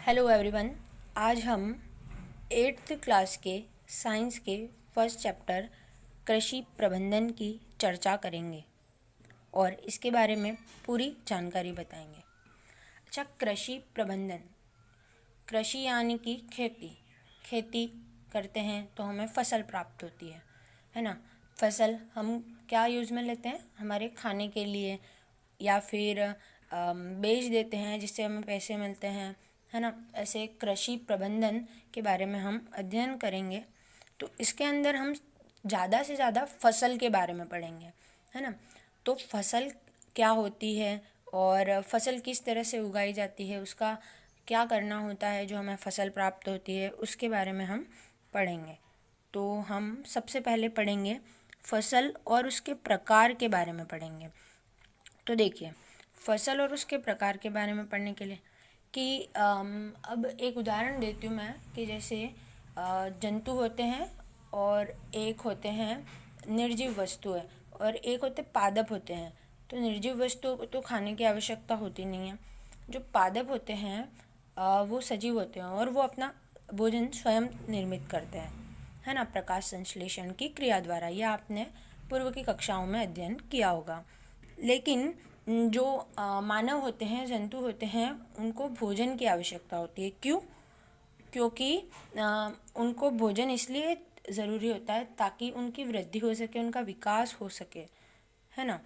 Hello everyone. आज हम 8th class के साइंस के फर्स्ट चैप्टर कृषि प्रबंधन की चर्चा करेंगे और इसके बारे में पूरी जानकारी बताएंगे। अच्छा, कृषि प्रबंधन, कृषि यानी कि खेती करते हैं तो हमें फसल प्राप्त होती है ना। फसल हम क्या यूज़ में लेते हैं, हमारे खाने के लिए या फिर बेच देते हैं जिससे हमें पैसे मिलते हैं, है ना। ऐसे कृषि प्रबंधन के बारे में हम अध्ययन करेंगे। तो इसके अंदर हम ज़्यादा से ज़्यादा फसल के बारे में पढ़ेंगे, है ना। तो फसल क्या होती है और फसल किस तरह से उगाई जाती है, उसका क्या करना होता है जो हमें फसल प्राप्त होती है, उसके बारे में हम पढ़ेंगे। तो हम सबसे पहले पढ़ेंगे फसल और उसके प्रकार के बारे में पढ़ेंगे। तो देखिए, फसल और उसके प्रकार के बारे में पढ़ने के लिए कि अब एक उदाहरण देती हूँ मैं कि जैसे जंतु होते हैं और एक होते हैं निर्जीव वस्तुएं और एक होते पादप होते हैं। तो निर्जीव वस्तुओं को तो खाने की आवश्यकता होती नहीं है। जो पादप होते हैं वो सजीव होते हैं और वो अपना भोजन स्वयं निर्मित करते हैं, है ना, प्रकाश संश्लेषण की क्रिया द्वारा। यह आपने पूर्व की कक्षाओं में अध्ययन किया होगा। लेकिन जो मानव होते हैं, जंतु होते हैं, उनको भोजन की आवश्यकता होती है। क्यों? क्योंकि उनको भोजन इसलिए ज़रूरी होता है ताकि उनकी वृद्धि हो सके, उनका विकास हो सके, है ना।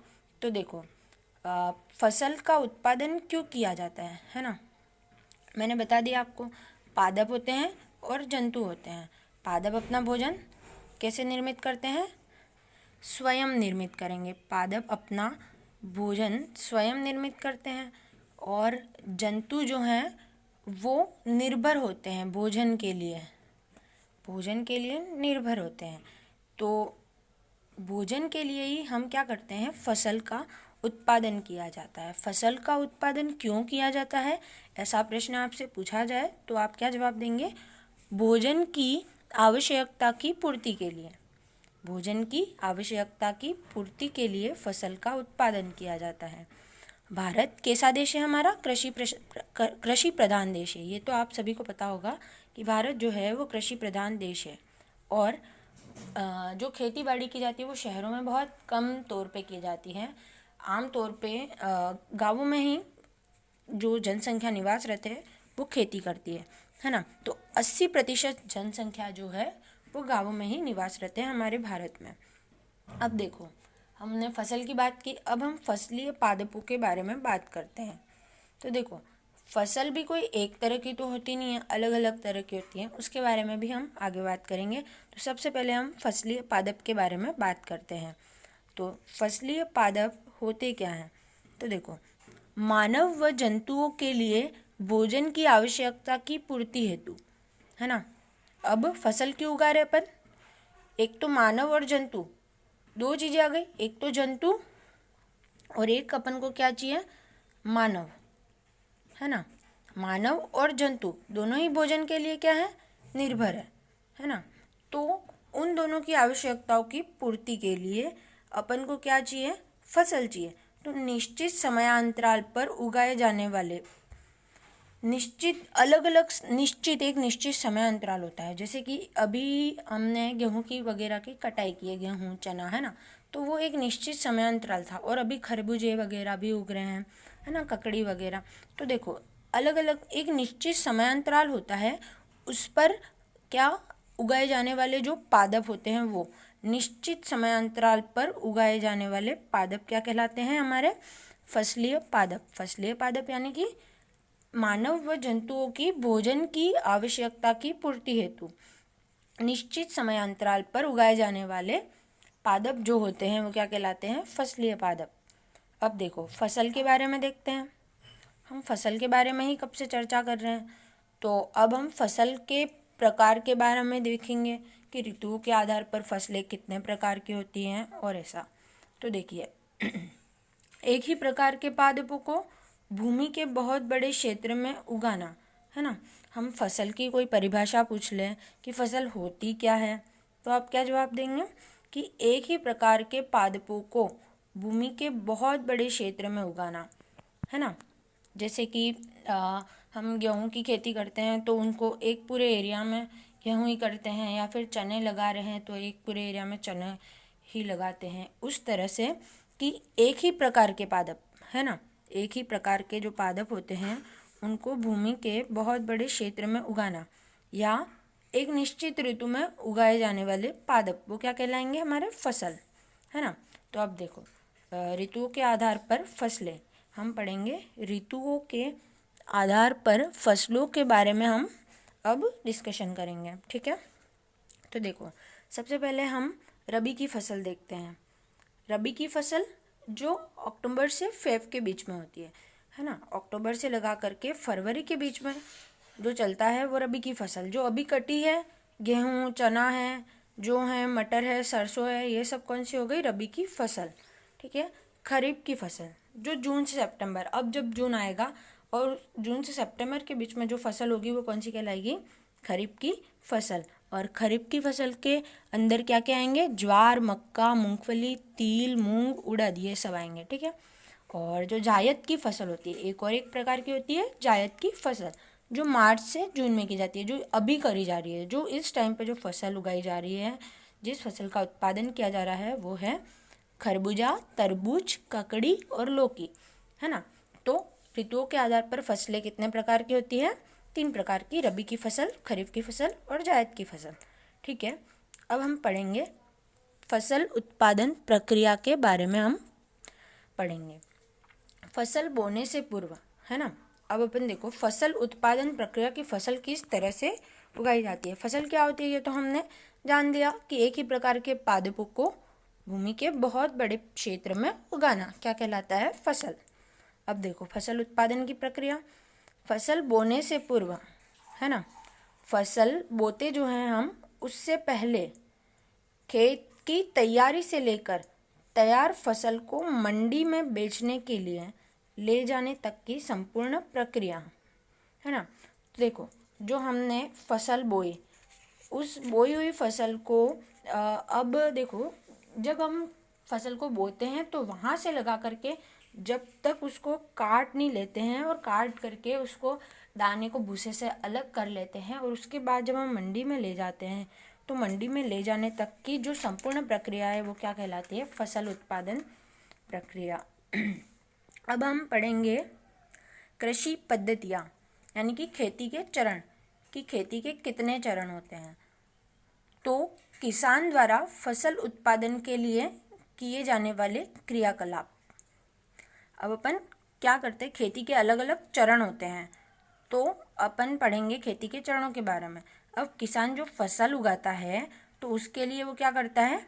तो देखो, फसल का उत्पादन क्यों किया जाता है ना। मैंने बता दिया आपको, पादप होते हैं और जंतु होते हैं। पादप अपना भोजन कैसे निर्मित करते हैं? स्वयं निर्मित करेंगे। पादप अपना भोजन स्वयं निर्मित करते हैं और जंतु जो हैं वो निर्भर होते हैं भोजन के लिए निर्भर होते हैं। तो भोजन के लिए ही हम क्या करते हैं, फसल का उत्पादन किया जाता है। फसल का उत्पादन क्यों किया जाता है, ऐसा प्रश्न आपसे पूछा जाए तो आप क्या जवाब देंगे? भोजन की आवश्यकता की पूर्ति के लिए। भोजन की आवश्यकता की पूर्ति के लिए फसल का उत्पादन किया जाता है। भारत कैसा देश है हमारा? कृषि प्रधान देश है। ये तो आप सभी को पता होगा कि भारत जो है वो कृषि प्रधान देश है। और जो खेती बाड़ी की जाती है वो शहरों में बहुत कम तौर पे की जाती है। आम तौर पे गाँवों में ही जो जनसंख्या निवास रहते हैं वो खेती करती है ना। तो 80% जनसंख्या जो है वो गाँवों में ही निवास रहते हैं हमारे भारत में। अब देखो, हमने फसल की बात की, अब हम फसलीय पादपों के बारे में बात करते हैं। तो देखो, फसल भी कोई एक तरह की तो होती नहीं है, अलग अलग तरह की होती है। उसके बारे में भी हम आगे बात करेंगे। तो सबसे पहले हम फसलीय पादप के बारे में बात करते हैं। तो फसलीय पादप होते क्या हैं? तो देखो, मानव व जंतुओं के लिए भोजन की आवश्यकता की पूर्ति हेतु, है ना। अब फसल क्यों उगा रहे अपन? एक तो मानव और जंतु, दो चीज़ें आ गई। एक तो जंतु और एक अपन को क्या चाहिए? मानव, है ना। मानव और जंतु दोनों ही भोजन के लिए क्या है? निर्भर है ना। तो उन दोनों की आवश्यकताओं की पूर्ति के लिए अपन को क्या चाहिए? फसल चाहिए। तो निश्चित समयांतराल पर उगाए जाने वाले एक निश्चित समय अंतराल होता है। जैसे कि अभी हमने गेहूं की वगैरह की कटाई की है, गेहूं चना, है ना। तो वो एक निश्चित समय अंतराल था और अभी खरबूजे वगैरह भी उग रहे हैं, है ना, ककड़ी वगैरह। तो देखो, अलग अलग एक निश्चित समय अंतराल होता है, उस पर क्या उगाए जाने वाले जो पादप होते हैं वो निश्चित समय अंतराल पर उगाए जाने वाले पादप क्या कहलाते हैं? हमारे फसलीय पादप। फसलीय पादप यानी कि मानव व जंतुओं की भोजन की आवश्यकता की पूर्ति हेतु निश्चित समयांतराल पर उगाए जाने वाले पादप जो होते हैं वो क्या कहलाते हैं? फसलीय पादप। अब देखो, फसल के बारे में देखते हैं। हम फसल के बारे में ही कब से चर्चा कर रहे हैं। तो अब हम फसल के प्रकार के बारे में देखेंगे कि ऋतुओं के आधार पर फसलें कितने प्रकार की होती हैं और ऐसा। तो देखिए, एक ही प्रकार के पादपों को भूमि के बहुत बड़े क्षेत्र में उगाना, है ना। हम फसल की कोई परिभाषा पूछ लें कि फसल होती क्या है, तो आप क्या जवाब देंगे? कि एक ही प्रकार के पादपों को भूमि के बहुत बड़े क्षेत्र में उगाना, है ना। जैसे कि हम गेहूं की खेती करते हैं तो उनको एक पूरे एरिया में गेहूं ही करते हैं, या फिर चने लगा रहे हैं तो एक पूरे एरिया में चने ही लगाते हैं। उस तरह से कि एक ही प्रकार के पादप, है ना, एक ही प्रकार के जो पादप होते हैं उनको भूमि के बहुत बड़े क्षेत्र में उगाना, या एक निश्चित ऋतु में उगाए जाने वाले पादप, वो क्या कहलाएंगे, हमारे फसल, है ना। तो अब देखो, ऋतुओं के आधार पर फसलें, हम पढ़ेंगे ऋतुओं के आधार पर फसलों के बारे में हम अब डिस्कशन करेंगे, ठीक है। तो देखो, सबसे पहले हम रबी की फसल देखते हैं। रबी की फसल जो अक्टूबर से फेब के बीच में होती है ना, अक्टूबर से लगा करके फरवरी के बीच में जो चलता है वो रबी की फसल। जो अभी कटी है, गेहूँ, चना है, जो है मटर है, सरसों है, ये सब कौन सी हो गई, रबी की फसल, ठीक है। खरीफ की फसल जो जून से सितंबर, अब जब जून आएगा और जून से सितंबर के बीच में जो फसल होगी वो कौन सी कहलाएगी, खरीफ की फसल। और खरीफ की फसल के अंदर क्या क्या आएंगे, ज्वार, मक्का, मूंगफली, तिल, मूंग, उड़द, ये सब आएंगे, ठीक है। और जो जायद की फसल होती है, एक और एक प्रकार की होती है जायद की फसल, जो मार्च से जून में की जाती है, जो अभी करी जा रही है, जो इस टाइम पे जो फसल उगाई जा रही है, जिस फसल का उत्पादन किया जा रहा है वो है खरबूजा, तरबूज, ककड़ी और लौकी, है ना। तो ऋतुओं के आधार पर फसलें कितने प्रकार की होती है, 3 प्रकार की, रबी की फसल, खरीफ की फसल और जायद की फसल, ठीक है। अब हम पढ़ेंगे फसल उत्पादन प्रक्रिया के बारे में, हम पढ़ेंगे फसल बोने से पूर्व, है ना। अब अपन देखो फसल उत्पादन प्रक्रिया की फसल किस तरह से उगाई जाती है। फसल क्या होती है ये तो हमने जान दिया कि एक ही प्रकार के पादपों को भूमि के बहुत बड़े क्षेत्र में उगाना क्या कहलाता है, फसल। अब देखो फसल उत्पादन की प्रक्रिया, फसल बोने से पूर्व, है ना, फसल बोते जो हैं हम, उससे पहले खेत की तैयारी से लेकर तैयार फसल को मंडी में बेचने के लिए ले जाने तक की संपूर्ण प्रक्रिया, है ना। तो देखो, जो हमने फसल बोई, उस बोई हुई फसल को अब देखो, जब हम फसल को बोते हैं तो वहाँ से लगा करके जब तक उसको काट नहीं लेते हैं, और काट करके उसको दाने को भूसे से अलग कर लेते हैं, और उसके बाद जब हम मंडी में ले जाते हैं तो मंडी में ले जाने तक की जो संपूर्ण प्रक्रिया है वो क्या कहलाती है, फसल उत्पादन प्रक्रिया। अब हम पढ़ेंगे कृषि पद्धतियाँ, यानी कि खेती के चरण, कि खेती के कितने चरण होते हैं। तो किसान द्वारा फसल उत्पादन के लिए किए जाने वाले क्रियाकलाप। अब अपन क्या करते हैं, खेती के अलग अलग चरण होते हैं, तो अपन पढ़ेंगे खेती के चरणों के बारे में। अब किसान जो फसल उगाता है तो उसके लिए वो क्या करता है,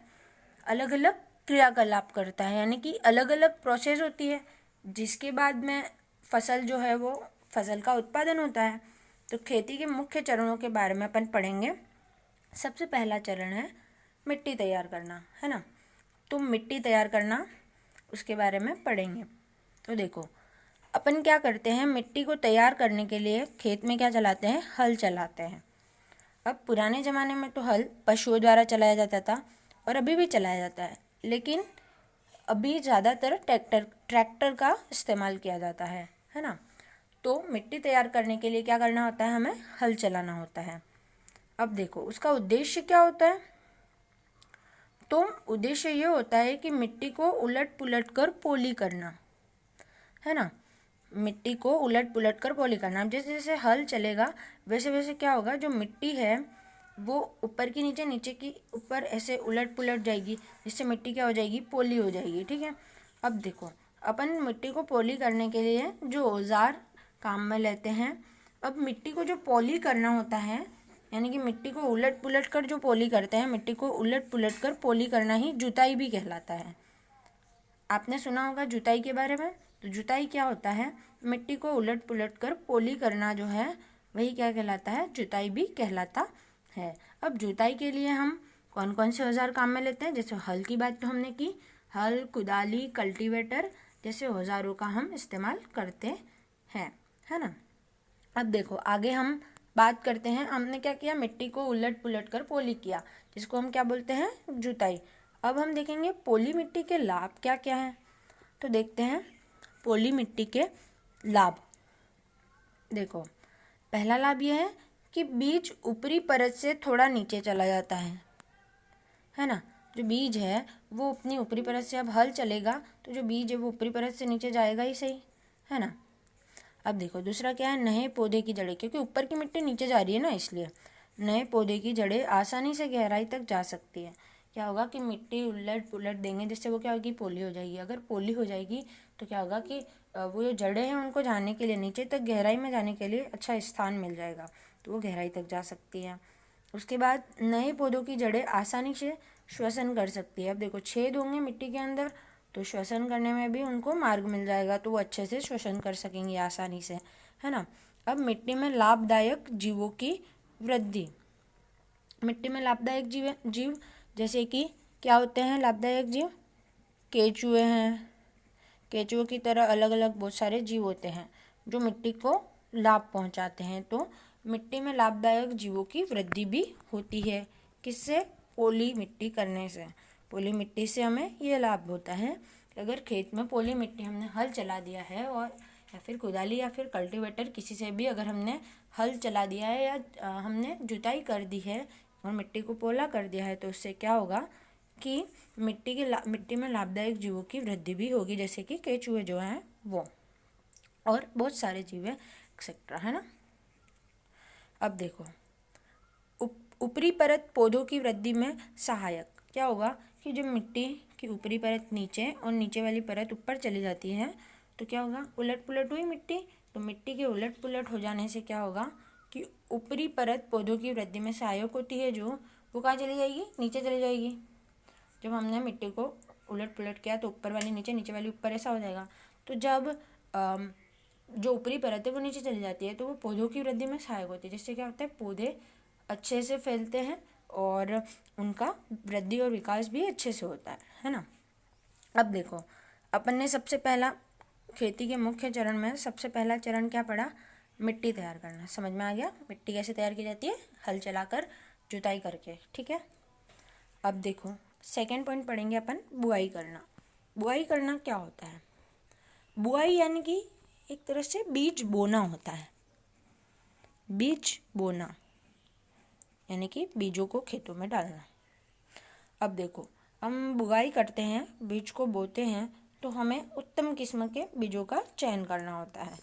अलग अलग क्रियाकलाप करता है, यानी कि अलग अलग प्रोसेस होती है, जिसके बाद में फसल जो है वो फसल का उत्पादन होता है। तो खेती के मुख्य चरणों के बारे में अपन पढ़ेंगे। सबसे पहला चरण है मिट्टी तैयार करना, है ना। तो मिट्टी तैयार करना, उसके बारे में पढ़ेंगे। तो देखो, अपन क्या करते हैं, मिट्टी को तैयार करने के लिए खेत में क्या चलाते हैं, हल चलाते हैं। अब पुराने ज़माने में तो हल पशुओं द्वारा चलाया जाता था, और अभी भी चलाया जाता है, लेकिन अभी ज़्यादातर ट्रैक्टर का इस्तेमाल किया जाता है ना। तो मिट्टी तैयार करने के लिए क्या करना होता है, हमें हल चलाना होता है। अब देखो उसका उद्देश्य क्या होता है, तो उद्देश्य ये होता है कि मिट्टी को उलट पुलट कर पोली करना, है ना। मिट्टी को उलट पुलट कर पोली करना। जैसे जैसे हल चलेगा वैसे वैसे क्या होगा, जो मिट्टी है वो ऊपर की नीचे, नीचे की ऊपर ऐसे उलट पुलट जाएगी, जिससे मिट्टी क्या हो जाएगी, पोली हो जाएगी, ठीक है। अब देखो, अपन मिट्टी को पोली करने के लिए जो औजार काम में लेते हैं, अब मिट्टी को जो पोली करना होता है, यानी कि मिट्टी को उलट पुलट कर जो पोली करते हैं, मिट्टी को उलट पुलट कर पोली करना ही जुताई भी कहलाता है। आपने सुना होगा जुताई के बारे में। तो जुताई क्या होता है, मिट्टी को उलट पुलट कर पोली करना जो है वही क्या कहलाता है, जुताई भी कहलाता है। अब जुताई के लिए हम कौन कौन से औजार काम में लेते हैं, जैसे हल की बात तो हमने की, हल, कुदाली, कल्टीवेटर जैसे औजारों का हम इस्तेमाल करते हैं, है ना। अब देखो आगे हम बात करते हैं, हमने क्या किया, मिट्टी को उलट पुलट कर पोली किया, जिसको हम क्या बोलते हैं, जुताई। अब हम देखेंगे पोली मिट्टी के लाभ क्या क्या हैं। तो देखते हैं पोली मिट्टी के लाभ। देखो, पहला लाभ यह है कि बीज ऊपरी परत से थोड़ा नीचे चला जाता है ना। जो बीज है वो अपनी ऊपरी परत से, अब हल चलेगा तो जो बीज है वो ऊपरी परत से नीचे जाएगा ही सही, है ना। अब देखो दूसरा क्या है, नए पौधे की जड़ें, क्योंकि ऊपर की मिट्टी नीचे जा रही है ना, इसलिए नए पौधे की जड़ें आसानी से गहराई तक जा सकती है। क्या होगा कि मिट्टी उलट पुलट देंगे जिससे वो क्या होगी, पोली हो जाएगी। अगर पोली हो जाएगी तो क्या होगा कि वो जो जड़ें हैं उनको जाने के लिए, नीचे तक गहराई में जाने के लिए अच्छा स्थान मिल जाएगा, तो वो गहराई तक जा सकती है। उसके बाद नए पौधों की जड़ें आसानी से श्वसन कर सकती है। अब देखो छेद होंगे मिट्टी के अंदर, तो श्वसन करने में भी उनको मार्ग मिल जाएगा, तो वो अच्छे से श्वसन कर सकेंगे आसानी से, है ना। अब मिट्टी में लाभदायक जीवों की वृद्धि। मिट्टी में लाभदायक जीव जैसे कि क्या होते हैं लाभदायक जीव, केचुए हैं। केचुओं की तरह अलग अलग बहुत सारे जीव होते हैं जो मिट्टी को लाभ पहुंचाते हैं। तो मिट्टी में लाभदायक जीवों की वृद्धि भी होती है। किससे, पोली मिट्टी करने से। पोली मिट्टी से हमें ये लाभ होता है, अगर खेत में पोली मिट्टी हमने हल चला दिया है, और या फिर कुदाली या फिर कल्टीवेटर किसी से भी अगर हमने हल चला दिया है या हमने जुताई कर दी है और मिट्टी को पोला कर दिया है, तो उससे क्या होगा कि मिट्टी में लाभदायक जीवों की वृद्धि भी होगी, जैसे कि केचुए जो हैं वो, और बहुत सारे जीव हैं एक्सेट्रा, है ना। अब देखो, ऊपरी परत पौधों की वृद्धि में सहायक। क्या होगा कि जब मिट्टी की ऊपरी परत नीचे और नीचे वाली परत ऊपर चली जाती है तो क्या होगा, उलट पुलट हुई मिट्टी, तो मिट्टी के उलट पुलट हो जाने से क्या होगा कि ऊपरी परत पौधों की वृद्धि में सहायक होती है, जो वो कहाँ चली जाएगी, नीचे चली जाएगी। जब हमने मिट्टी को उलट पुलट किया तो ऊपर वाली नीचे, नीचे वाली ऊपर, ऐसा हो जाएगा। तो जब जो ऊपरी परत है वो नीचे चली जाती है तो वो पौधों की वृद्धि में सहायक होती है, जिससे क्या होता है, पौधे अच्छे से फैलते हैं और उनका वृद्धि और विकास भी अच्छे से होता है ना। अब देखो, अपन ने सबसे पहला खेती के मुख्य चरण में सबसे पहला चरण क्या पढ़ा, मिट्टी तैयार करना। समझ में आ गया मिट्टी कैसे तैयार की जाती है, हल चलाकर जुताई करके, ठीक है। अब देखो सेकेंड पॉइंट पढ़ेंगे अपन, बुआई करना। बुआई करना क्या होता है, बुआई यानी कि एक तरह से बीज बोना होता है। बीज बोना यानी कि बीजों को खेतों में डालना। अब देखो, हम बुआई करते हैं, बीज को बोते हैं, तो हमें उत्तम किस्म के बीजों का चयन करना होता है,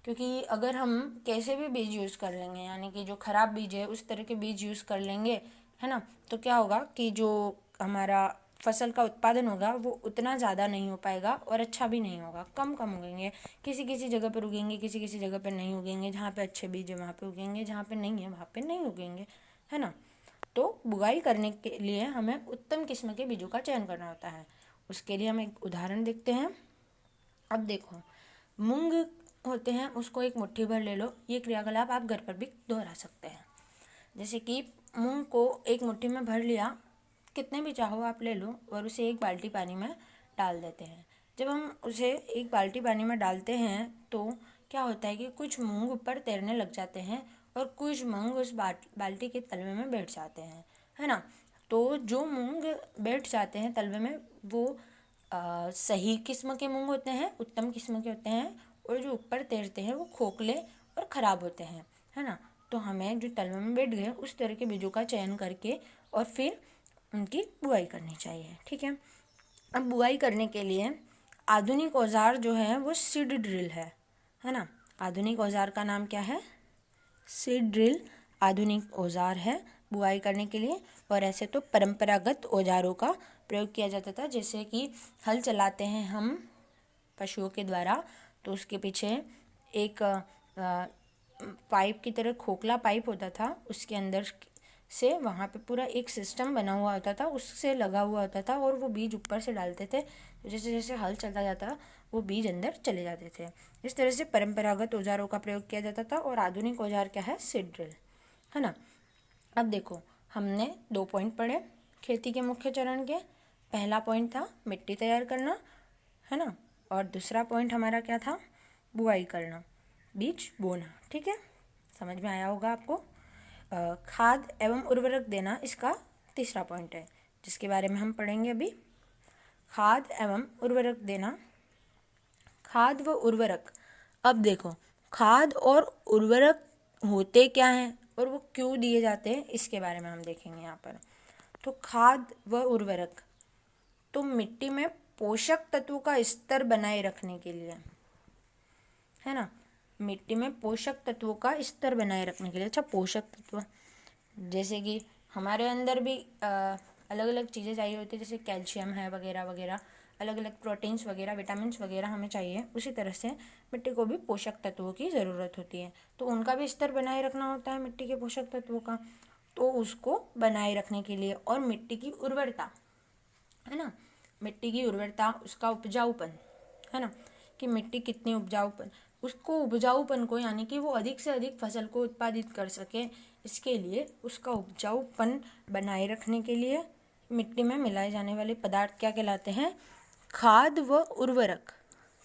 क्योंकि अगर हम कैसे भी बीज यूज़ कर लेंगे, यानी कि जो ख़राब बीज है उस तरह के बीज यूज़ कर लेंगे, है ना, तो क्या होगा कि जो हमारा फसल का उत्पादन होगा वो उतना ज़्यादा नहीं हो पाएगा और अच्छा भी नहीं होगा, कम उगेंगे। किसी किसी जगह पर उगेंगे, किसी किसी जगह पर नहीं उगेंगे। जहाँ पे अच्छे बीज है वहाँ पे उगेंगे, जहाँ पे नहीं है वहाँ पे नहीं उगेंगे, है ना। तो बुआई करने के लिए हमें उत्तम किस्म के बीजों का चयन करना होता है। उसके लिए हम एक उदाहरण देखते हैं। अब देखो, मूंग होते हैं, उसको एक मुट्ठी भर ले लो। ये क्रियाकलाप आप घर पर भी दोहरा सकते हैं। जैसे कि मूंग को एक मुट्ठी में भर लिया, कितने भी चाहो आप ले लो, और उसे एक बाल्टी पानी में डाल देते हैं। जब हम उसे एक बाल्टी पानी में डालते हैं तो क्या होता है कि कुछ मूंग ऊपर तैरने लग जाते हैं और कुछ मूंग उस बाल्टी के तलवे में बैठ जाते हैं, है ना। तो जो मूंग बैठ जाते हैं तलवे में वो सही किस्म के मूंग होते हैं, उत्तम किस्म के होते हैं, और जो ऊपर तैरते हैं वो खोखले और ख़राब होते हैं, है ना। तो हमें जो तलवे में बैठ गए उस तरह के बीजों का चयन करके और फिर उनकी बुआई करनी चाहिए, ठीक है। अब बुआई करने के लिए आधुनिक औजार जो है वो सीड ड्रिल है ना। आधुनिक औजार का नाम क्या है, सीड ड्रिल आधुनिक औजार है बुआई करने के लिए। और ऐसे तो परंपरागत औजारों का प्रयोग किया जाता था, जैसे कि हल चलाते हैं हम पशुओं के द्वारा, तो उसके पीछे एक पाइप की तरह खोखला पाइप होता था, उसके अंदर से वहाँ पे पूरा एक सिस्टम बना हुआ होता था, उससे लगा हुआ होता था, और वो बीज ऊपर से डालते थे, तो जैसे जैसे हल चलता जाता वो बीज अंदर चले जाते थे। इस तरह से परंपरागत औजारों का प्रयोग किया जाता था। और आधुनिक औजार क्या है, सीड ड्रिल, है ना। अब देखो, हमने 2 पॉइंट पढ़े खेती के मुख्य चरण के। पहला पॉइंट था मिट्टी तैयार करना, है ना, और दूसरा पॉइंट हमारा क्या था, बुआई करना, बीज बोना, ठीक है, समझ में आया होगा आपको। खाद एवं उर्वरक देना इसका तीसरा पॉइंट है, जिसके बारे में हम पढ़ेंगे अभी। खाद एवं उर्वरक देना, खाद व उर्वरक। अब देखो, खाद और उर्वरक होते क्या हैं और वो क्यों दिए जाते हैं, इसके बारे में हम देखेंगे यहाँ पर। तो खाद व उर्वरक तो मिट्टी में पोषक तत्वों का स्तर बनाए रखने के लिए, है ना, मिट्टी में पोषक तत्वों का स्तर बनाए रखने के लिए। अच्छा, पोषक तत्व जैसे कि हमारे अंदर भी अलग अलग चीज़ें चाहिए होती है, जैसे कैल्शियम है वगैरह वगैरह, अलग अलग प्रोटीन्स वगैरह, विटामिन्स वगैरह हमें चाहिए। उसी तरह से मिट्टी को भी पोषक तत्वों की ज़रूरत होती है, तो उनका भी स्तर बनाए रखना होता है मिट्टी के पोषक तत्वों का। तो उसको बनाए रखने के लिए, और मिट्टी की उर्वरता, है ना, मिट्टी की उर्वरता, उसका उपजाऊपन, है ना, कि मिट्टी कितनी उपजाऊपन, उसको उपजाऊपन को, यानी कि वो अधिक से अधिक फसल को उत्पादित कर सके, इसके लिए उसका उपजाऊपन बनाए रखने के लिए मिट्टी में मिलाए जाने वाले पदार्थ क्या कहलाते हैं? खाद व उर्वरक।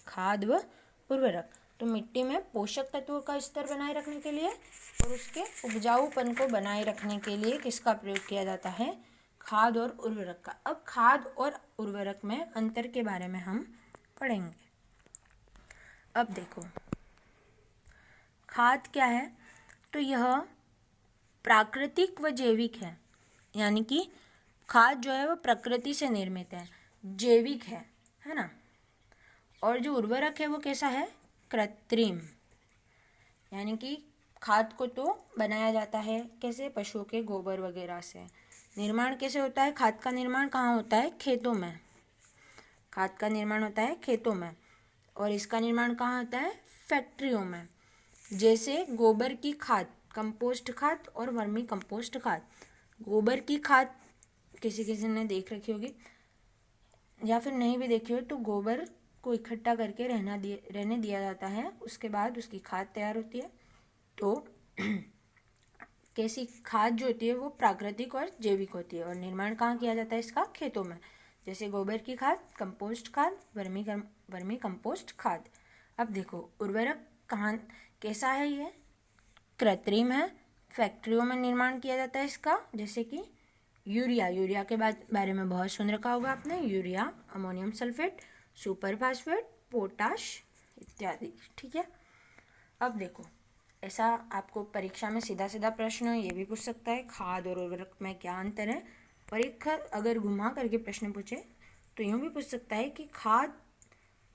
खाद व उर्वरक। तो मिट्टी में पोषक तत्वों का स्तर बनाए रखने के लिए और उसके उपजाऊपन को बनाए रखने के लिए किसका प्रयोग किया जाता है? खाद और उर्वरक का। अब खाद और उर्वरक में अंतर के बारे में हम पढ़ेंगे। अब देखो, खाद क्या है? तो यह प्राकृतिक व जैविक है, यानी कि खाद जो है वो प्रकृति से निर्मित है, जैविक है ना। और जो उर्वरक है वो कैसा है? कृत्रिम, यानी कि खाद को तो बनाया जाता है कैसे? पशुओं के गोबर वगैरह से। निर्माण कैसे होता है? खाद का निर्माण कहाँ होता है? खेतों में। खाद का निर्माण होता है खेतों में। और इसका निर्माण कहाँ होता है? फैक्ट्रियों में। जैसे गोबर की खाद, कंपोस्ट खाद और वर्मी कंपोस्ट खाद। गोबर की खाद किसी किसी ने देख रखी होगी, या फिर नहीं भी देखी हो, तो गोबर को इकट्ठा करके रहने दिया जाता है, उसके बाद उसकी खाद तैयार होती है। तो कैसी खाद जो होती है वो प्राकृतिक और जैविक होती है, और निर्माण कहाँ किया जाता है इसका? खेतों में। जैसे गोबर की खाद, कंपोस्ट खाद, वर्मी कंपोस्ट खाद। अब देखो, उर्वरक कहाँ कैसा है? ये कृत्रिम है, फैक्ट्रियों में निर्माण किया जाता है इसका। जैसे कि यूरिया के बारे में बहुत सुन रखा होगा आपने। Urea, ammonium sulphate, super phosphate, potash इत्यादि। ठीक है। अब देखो, ऐसा आपको परीक्षा में सीधा सीधा प्रश्न ये भी पूछ सकता है, खाद और उर्वरक में क्या अंतर है। परीक्षा अगर घुमा करके प्रश्न पूछे तो यूँ भी पूछ सकता है कि खाद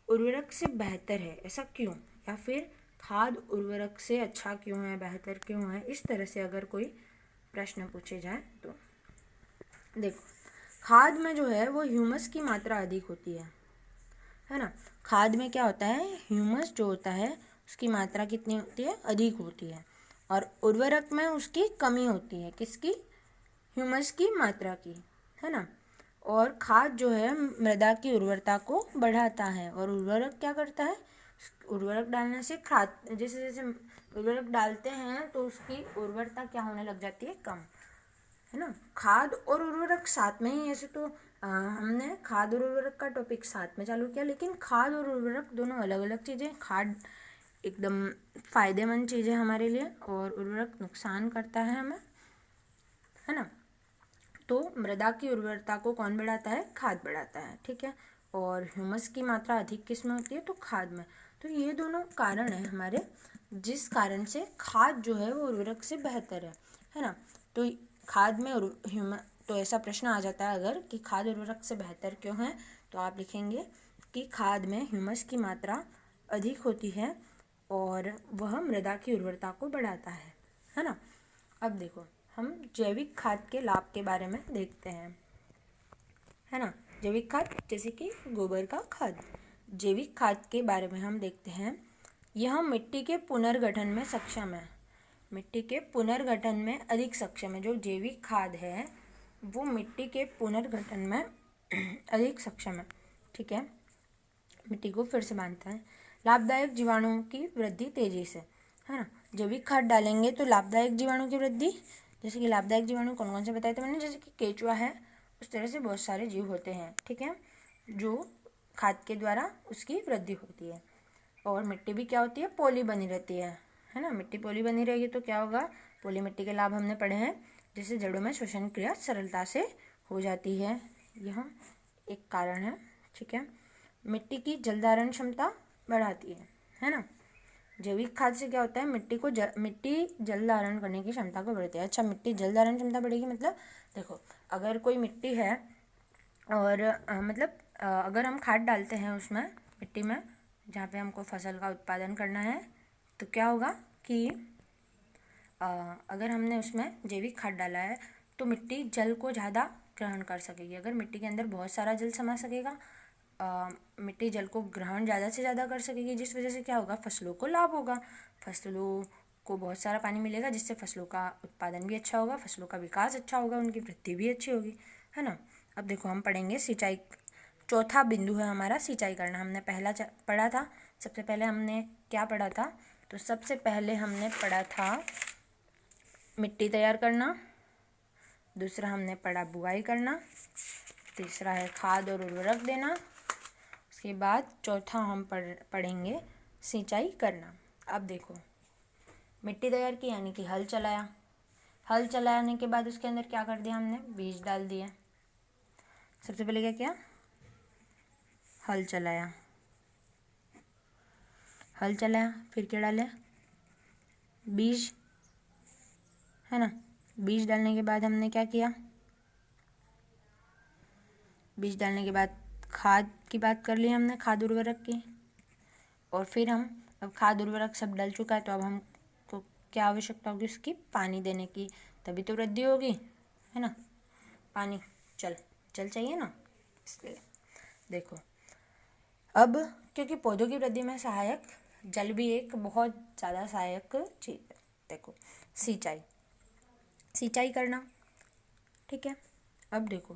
उर्वरक से बेहतर है, ऐसा क्यों? या फिर खाद उर्वरक से अच्छा क्यों है, बेहतर क्यों है? इस तरह से अगर कोई प्रश्न पूछे जाए तो देखो, खाद में जो है वो ह्यूमस की मात्रा अधिक होती है ना। खाद में क्या होता है? ह्यूमस जो होता है उसकी मात्रा कितनी होती है? अधिक होती है। और उर्वरक में उसकी कमी होती है। किसकी? ह्यूमस की मात्रा की, है ना। और खाद जो है मृदा की उर्वरता को बढ़ाता है। और उर्वरक क्या करता है? उर्वरक डालने से खाद, जैसे जैसे उर्वरक डालते हैं तो उसकी उर्वरता क्या होने लग जाती है? कम, है ना। खाद और उर्वरक साथ में ही, ऐसे तो हमने खाद और उर्वरक का टॉपिक साथ में चालू किया, लेकिन खाद और उर्वरक दोनों अलग अलग चीज़ें। खाद एकदम फायदेमंद चीज़ है हमारे लिए, और उर्वरक नुकसान करता है हमें, है ना। तो मृदा की उर्वरता को कौन बढ़ाता है? खाद बढ़ाता है। ठीक है। और ह्यूमस की मात्रा अधिक किस में होती है? तो खाद में। तो ये दोनों कारण है हमारे, जिस कारण से खाद जो है वो उर्वरक से बेहतर है ना। तो खाद में तो ऐसा प्रश्न आ जाता है अगर कि खाद उर्वरक से बेहतर क्यों है, तो आप लिखेंगे कि खाद में ह्यूमस की मात्रा अधिक होती है और वह मृदा की उर्वरता को बढ़ाता है ना। अब देखो, हम जैविक खाद के लाभ के बारे में देखते हैं, है ना। जैविक खाद जैसे कि गोबर का खाद। जैविक खाद के बारे में हम देखते हैं, यह मिट्टी के पुनर्गठन में सक्षम है। मिट्टी के पुनर्गठन में अधिक सक्षम है। जो जैविक खाद है वो मिट्टी के पुनर्गठन में अधिक सक्षम है। ठीक है। मिट्टी को फिर से बांधता है। लाभदायक जीवाणुओं की वृद्धि तेजी से, है ना। जैविक खाद डालेंगे तो लाभदायक जीवाणु की वृद्धि, जैसे कि लाभदायक जीवाणु कौन कौन से बताए थे मैंने, जैसे कि केचुआ है, उस तरह से बहुत सारे जीव होते हैं। ठीक है। जो खाद के द्वारा उसकी वृद्धि होती है। और मिट्टी भी क्या होती है? पोली बनी रहती है ना। मिट्टी पोली बनी रहेगी तो क्या होगा? पोली मिट्टी के लाभ हमने पढ़े हैं, जैसे जड़ों में श्वसन क्रिया सरलता से हो जाती है, यह एक कारण है। ठीक है। मिट्टी की जलधारण क्षमता बढ़ाती है ना। जैविक खाद से क्या होता है, मिट्टी जल धारण करने की क्षमता को बढ़ती है। अच्छा, मिट्टी जल धारण क्षमता बढ़ेगी मतलब देखो, अगर कोई मिट्टी है और अगर हम खाद डालते हैं उसमें मिट्टी में जहाँ पे हमको फसल का उत्पादन करना है, तो क्या होगा कि अगर हमने उसमें जैविक खाद डाला है तो मिट्टी जल को ज़्यादा ग्रहण कर सकेगी। अगर मिट्टी के अंदर बहुत सारा जल समा सकेगा, मिट्टी जल को ग्रहण ज़्यादा से ज़्यादा कर सकेगी, जिस वजह से क्या होगा, फसलों को लाभ होगा। फसलों को बहुत सारा पानी मिलेगा, जिससे फसलों का उत्पादन भी अच्छा होगा, फसलों का विकास अच्छा होगा, उनकी वृद्धि भी अच्छी होगी, है ना। अब देखो हम पढ़ेंगे सिंचाई। चौथा बिंदु है हमारा सिंचाई करना। हमने पहला पढ़ा था, सबसे पहले हमने क्या पढ़ा था, तो सबसे पहले हमने पढ़ा था मिट्टी तैयार करना, दूसरा हमने पढ़ा बुआई करना, तीसरा है खाद और उर्वरक देना, उसके बाद चौथा हम पढ़ेंगे सिंचाई करना। अब देखो, मिट्टी तैयार की यानी कि हल चलाया। हल चलाने के बाद उसके अंदर क्या कर दिया, हमने बीज डाल दिए। सबसे पहले क्या किया, हल चलाया। हल चलाया फिर क्या डाले, बीज, है ना। बीज डालने के बाद हमने क्या किया, बीज डालने के बाद खाद की बात कर ली हमने, खाद उर्वरक की। और फिर हम अब खाद उर्वरक सब डल चुका है, तो अब हमको क्या आवश्यकता होगी, उसकी पानी देने की, तभी तो वृद्धि होगी, है ना। पानी जल चाहिए ना, इसलिए देखो अब क्योंकि पौधों की वृद्धि में सहायक जल भी एक बहुत ज़्यादा सहायक चीज़ है। देखो सिंचाई करना, ठीक है। अब देखो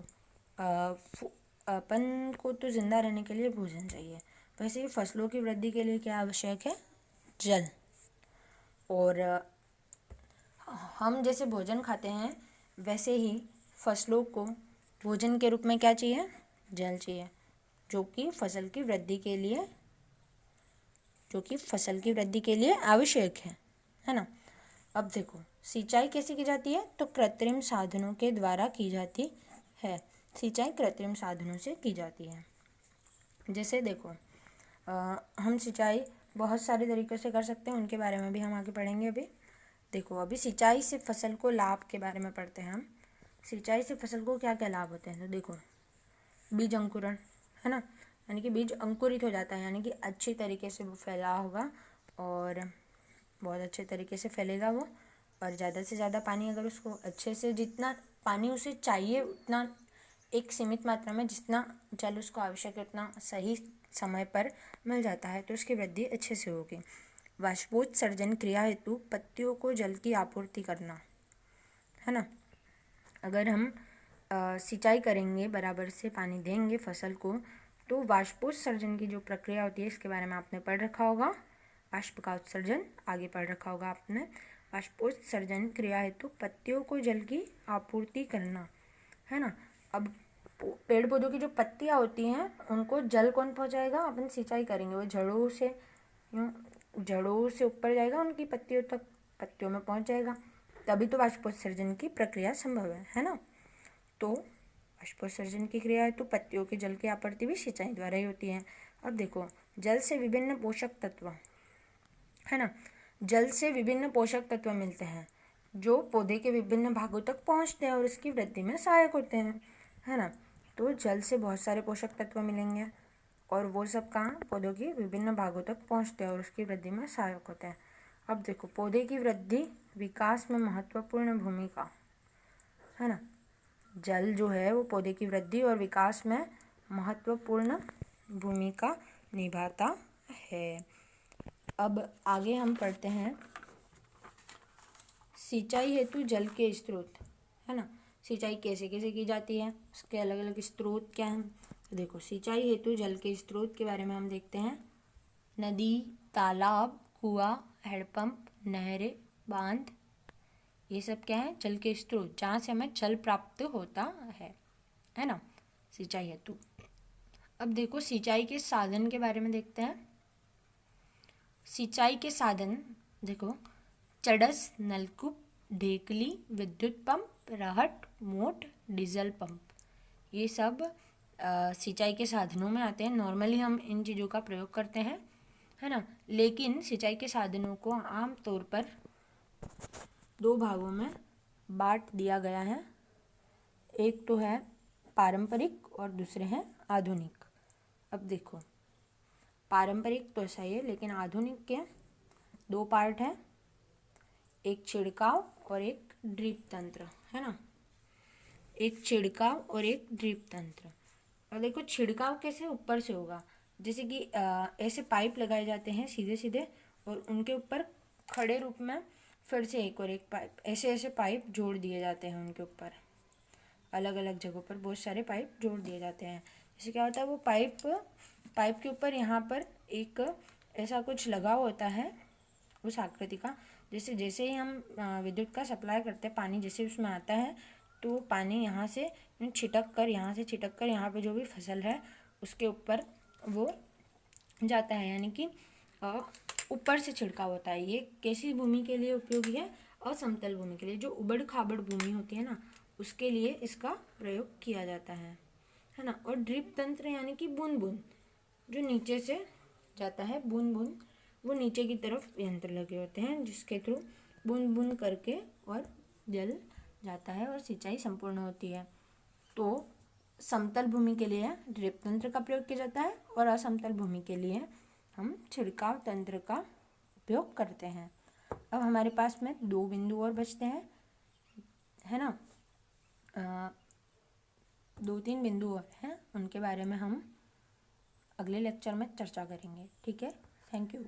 अपन को तो जिंदा रहने के लिए भोजन चाहिए, वैसे ही फसलों की वृद्धि के लिए क्या आवश्यक है, जल। और हम जैसे भोजन खाते हैं वैसे ही फसलों को भोजन के रूप में क्या चाहिए, जल चाहिए, जो कि फसल की वृद्धि के लिए आवश्यक है ना। अब देखो सिंचाई कैसे की जाती है, तो कृत्रिम साधनों के द्वारा की जाती है। सिंचाई कृत्रिम साधनों से की जाती है। जैसे देखो हम सिंचाई बहुत सारे तरीक़ों से कर सकते हैं, उनके बारे में भी हम आगे पढ़ेंगे। अभी देखो, अभी सिंचाई से फसल को लाभ के बारे में पढ़ते हैं हम। सिंचाई से फसल को क्या क्या लाभ होते हैं, तो देखो बीज अंकुरण, है ना, यानी कि बीज अंकुरित हो जाता है, यानी कि अच्छी तरीके से वो फैला होगा और बहुत अच्छे तरीके से फैलेगा वो। और ज़्यादा से ज़्यादा पानी अगर उसको अच्छे से, जितना पानी उसे चाहिए उतना, एक सीमित मात्रा में जितना जल उसको आवश्यक है उतना सही समय पर मिल जाता है, तो उसकी वृद्धि अच्छे से होगी। वाष्पोत्सर्जन क्रिया हेतु पत्तियों को जल की आपूर्ति करना, है ना। अगर हम सिंचाई करेंगे, बराबर से पानी देंगे फसल को, तो वाष्पोत्सर्जन की जो प्रक्रिया होती है, इसके बारे में आपने पढ़ रखा होगा। वाष्प का उत्सर्जन आगे पढ़ रखा होगा आपने। वाष्पोत्सर्जन क्रिया हेतु पत्तियों को जल की आपूर्ति करना, है ना। अब पेड़ पौधों की जो पत्तियाँ होती हैं उनको जल कौन पहुँचाएगा, अपन सिंचाई करेंगे, वो जड़ों से ऊपर जाएगा, उनकी पत्तियों तक, पत्तियों में पहुँच जाएगा, तभी तो वाष्पोत्सर्जन की प्रक्रिया संभव है ना। तो वाष्पोत्सर्जन की क्रिया है तो पत्तियों के जल की आपूर्ति भी सिंचाई द्वारा ही होती है। अब देखो जल से विभिन्न पोषक तत्व, है ना, जल से विभिन्न पोषक तत्व मिलते हैं जो पौधे के विभिन्न भागों तक पहुंचते हैं और उसकी वृद्धि में सहायक होते हैं, है ना। तो जल से बहुत सारे पोषक तत्व मिलेंगे और वो सब कहाँ, पौधों की विभिन्न भागों तक पहुंचते हैं और उसकी वृद्धि में सहायक होते हैं। अब देखो पौधे की वृद्धि विकास में महत्वपूर्ण भूमिका, है ना। जल जो है वो पौधे की वृद्धि और विकास में महत्वपूर्ण भूमिका निभाता है। अब आगे हम पढ़ते हैं सिंचाई हेतु जल के स्रोत, है ना। सिंचाई कैसे कैसे की जाती है, उसके अलग अलग स्रोत क्या हैं। तो देखो सिंचाई हेतु जल के स्रोत के बारे में हम देखते हैं। नदी, तालाब, कुआं, हैंडपंप, नहरें, बांध, ये सब क्या है, जल के स्रोत, जहाँ से हमें जल प्राप्त होता है ना, सिंचाई हेतु। अब देखो सिंचाई के साधन के बारे में देखते हैं। सिंचाई के साधन देखो, चड़स, नलकूप, ढेकली, विद्युत पंप, रहट, मोट, डीजल पंप, ये सब सिंचाई के साधनों में आते हैं। नॉर्मली हम इन चीज़ों का प्रयोग करते हैं है ना। लेकिन सिंचाई के साधनों को आमतौर पर दो भागों में बांट दिया गया है। एक तो है पारंपरिक और दूसरे हैं आधुनिक। अब देखो, पारंपरिक तो ऐसा ही है, लेकिन आधुनिक के दो पार्ट हैं, एक छिड़काव और एक ड्रिप तंत्र, है ना। एक छिड़काव और एक ड्रिप तंत्र। और देखो छिड़काव कैसे ऊपर से होगा, जैसे कि ऐसे पाइप लगाए जाते हैं सीधे सीधे, और उनके ऊपर खड़े रूप में फिर से एक और एक पाइप, ऐसे ऐसे पाइप जोड़ दिए जाते हैं उनके ऊपर, अलग अलग जगहों पर बहुत सारे पाइप जोड़ दिए जाते हैं। जैसे क्या होता है, वो पाइप के ऊपर यहाँ पर एक ऐसा कुछ लगा होता है उस आकृति का। जैसे जैसे ही हम विद्युत का सप्लाई करते हैं, पानी जैसे उसमें आता है, तो पानी यहाँ से छिटक कर यहाँ पे जो भी फसल है उसके ऊपर वो जाता है, यानी कि ऊपर से छिड़काव होता है। ये कैसी भूमि के लिए उपयोगी है? असमतल भूमि के लिए, जो उबड़ खाबड़ भूमि होती है ना, उसके लिए इसका प्रयोग किया जाता है ना। और ड्रिप तंत्र यानी कि बूंद बूंद, जो नीचे से जाता है, बूंद बूंद, वो नीचे की तरफ यंत्र लगे होते हैं जिसके थ्रू बूंद बूंद करके और जल जाता है और सिंचाई संपूर्ण होती है। तो समतल भूमि के लिए ड्रिप तंत्र का प्रयोग किया जाता है और असमतल भूमि के लिए हम छिड़काव तंत्र का उपयोग करते हैं। अब हमारे पास में दो बिंदु और बचते हैं, है ना। 2-3 बिंदु और हैं, उनके बारे में हम अगले लेक्चर में चर्चा करेंगे। ठीक है, थैंक यू।